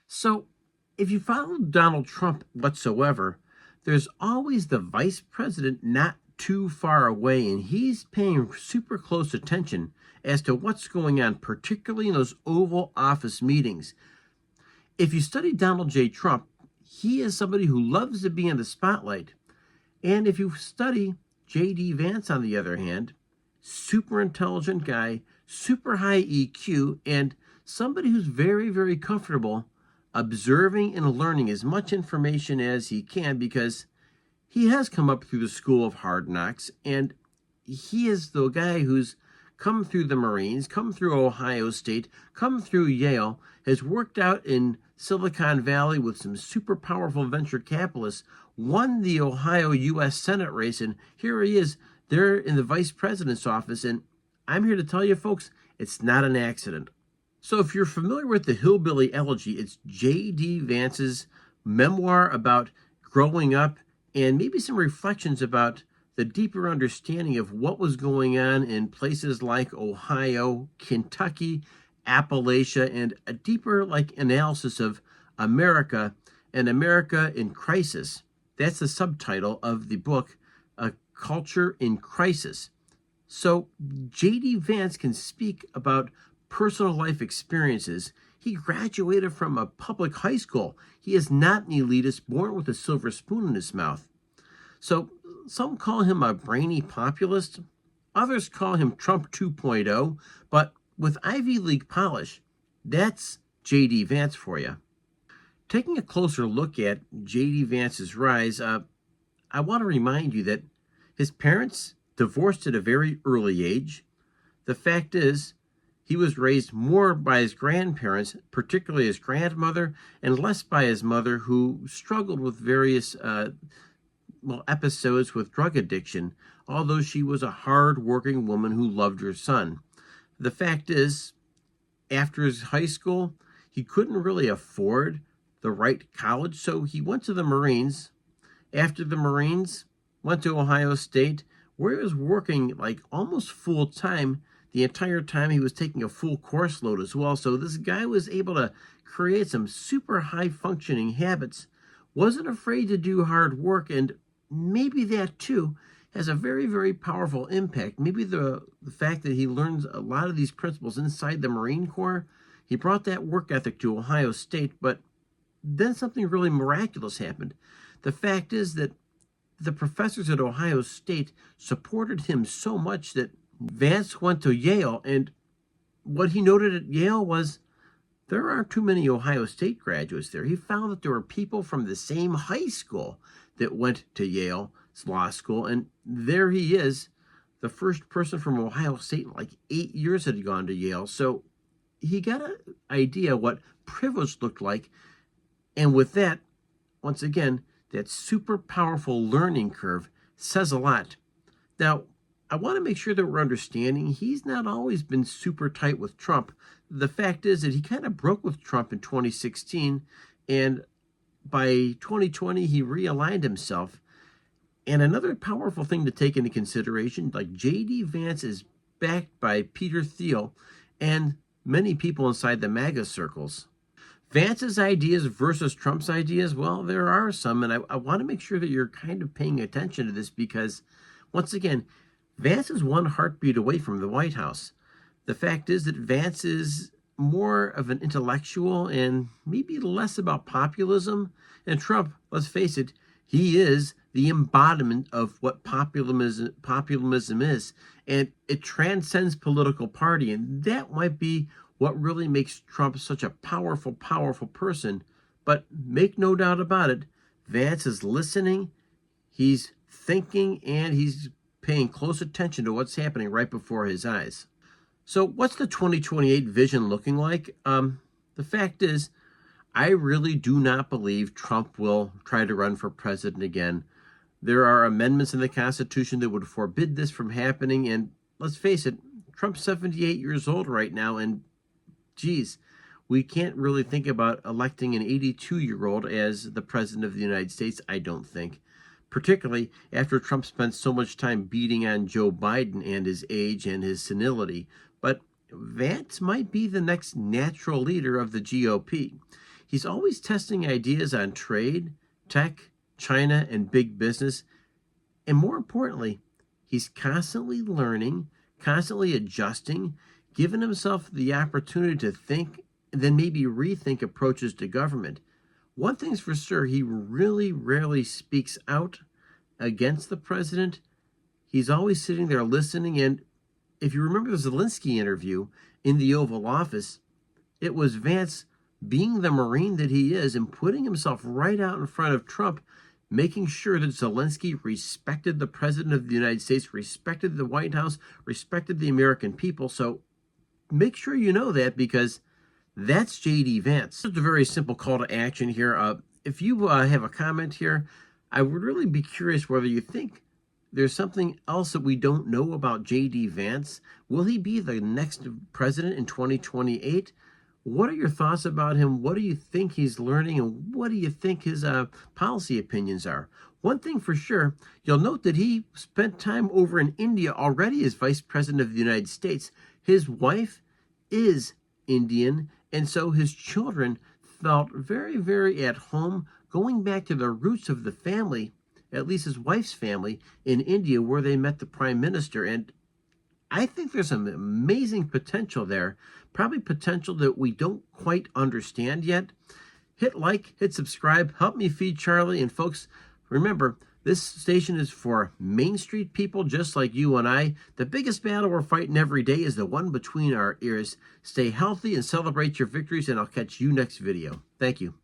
So, if you follow Donald Trump whatsoever, there's always the vice president not too far away, and he's paying super close attention as to what's going on, particularly in those Oval Office meetings. If you study Donald J. Trump, he is somebody who loves to be in the spotlight. And if you study JD Vance, on the other hand, super intelligent guy, super high EQ, and somebody who's very, very comfortable observing and learning as much information as he can because he has come up through the school of hard knocks, and he is the guy who's come through the Marines, come through Ohio State, come through Yale, has worked out in Silicon Valley with some super powerful venture capitalists, won the Ohio U.S. Senate race, and here he is there in the vice president's office. And I'm here to tell you, folks, it's not an accident. So if you're familiar with the Hillbilly Elegy, it's J.D. Vance's memoir about growing up and maybe some reflections about the deeper understanding of what was going on in places like Ohio, Kentucky, Appalachia, and a deeper analysis of America and America in Crisis. That's the subtitle of the book, A Culture in Crisis. So J.D. Vance can speak about personal life experiences. He graduated from a public high school. He is not an elitist born with a silver spoon in his mouth. So some call him a brainy populist. Others call him Trump 2.0. But with Ivy League polish, that's J.D. Vance for you. Taking a closer look at J.D. Vance's rise, I want to remind you that his parents divorced at a very early age. The fact is, he was raised more by his grandparents, particularly his grandmother, and less by his mother, who struggled with various episodes with drug addiction, although she was a hard-working woman who loved her son. The fact is, after his high school, he couldn't really afford the right college, so he went to the Marines. After the Marines, went to Ohio State, where he was working almost full-time. The entire time he was taking a full course load as well. So this guy was able to create some super high functioning habits, wasn't afraid to do hard work, and maybe that too has a very, very powerful impact. Maybe the fact that he learns a lot of these principles inside the Marine Corps, he brought that work ethic to Ohio State, but then something really miraculous happened. The fact is that the professors at Ohio State supported him so much that Vance went to Yale, and what he noted at Yale was there aren't too many Ohio State graduates there. He found that there were people from the same high school that went to Yale's law school, and there he is, the first person from Ohio State in 8 years had gone to Yale. So he got an idea what privilege looked like, and with that, once again, that super powerful learning curve says a lot. Now, I want to make sure that we're understanding he's not always been super tight with Trump. The fact is that he kind of broke with Trump in 2016, and by 2020, he realigned himself. And another powerful thing to take into consideration, J.D. Vance is backed by Peter Thiel and many people inside the MAGA circles. Vance's ideas versus Trump's ideas, well, there are some, and I want to make sure that you're kind of paying attention to this because, once again, Vance is one heartbeat away from the White House. The fact is that Vance is more of an intellectual and maybe less about populism. And Trump, let's face it, he is the embodiment of what populism is. And it transcends political party. And that might be what really makes Trump such a powerful, powerful person. But make no doubt about it, Vance is listening, he's thinking, and he's paying close attention to what's happening right before his eyes. So what's the 2028 vision looking like? The fact is, I really do not believe Trump will try to run for president again. There are amendments in the Constitution that would forbid this from happening. And let's face it, Trump's 78 years old right now. And geez, we can't really think about electing an 82-year-old as the president of the United States, I don't think. Particularly after Trump spent so much time beating on Joe Biden and his age and his senility. But Vance might be the next natural leader of the GOP. He's always testing ideas on trade, tech, China, and big business. And more importantly, he's constantly learning, constantly adjusting, giving himself the opportunity to think and then maybe rethink approaches to government. One thing's for sure, he really rarely speaks out against the president. He's always sitting there listening. And if you remember the Zelensky interview in the Oval Office, it was Vance, being the Marine that he is and putting himself right out in front of Trump, making sure that Zelensky respected the President of the United States, respected the White House, respected the American people. So make sure you know that, because that's JD Vance. Just a very simple call to action here. If you have a comment here, I would really be curious whether you think there's something else that we don't know about JD Vance. Will he be the next president in 2028? What are your thoughts about him? What do you think he's learning? And what do you think his policy opinions are? One thing for sure, you'll note that he spent time over in India already as Vice President of the United States. His wife is Indian, and so his children felt very, very at home, going back to the roots of the family, at least his wife's family, in India, where they met the Prime Minister. And I think there's some amazing potential there, probably potential that we don't quite understand yet. Hit like, hit subscribe, help me feed Charlie. And folks, remember, this station is for Main Street people just like you and I. The biggest battle we're fighting every day is the one between our ears. Stay healthy and celebrate your victories, and I'll catch you next video. Thank you.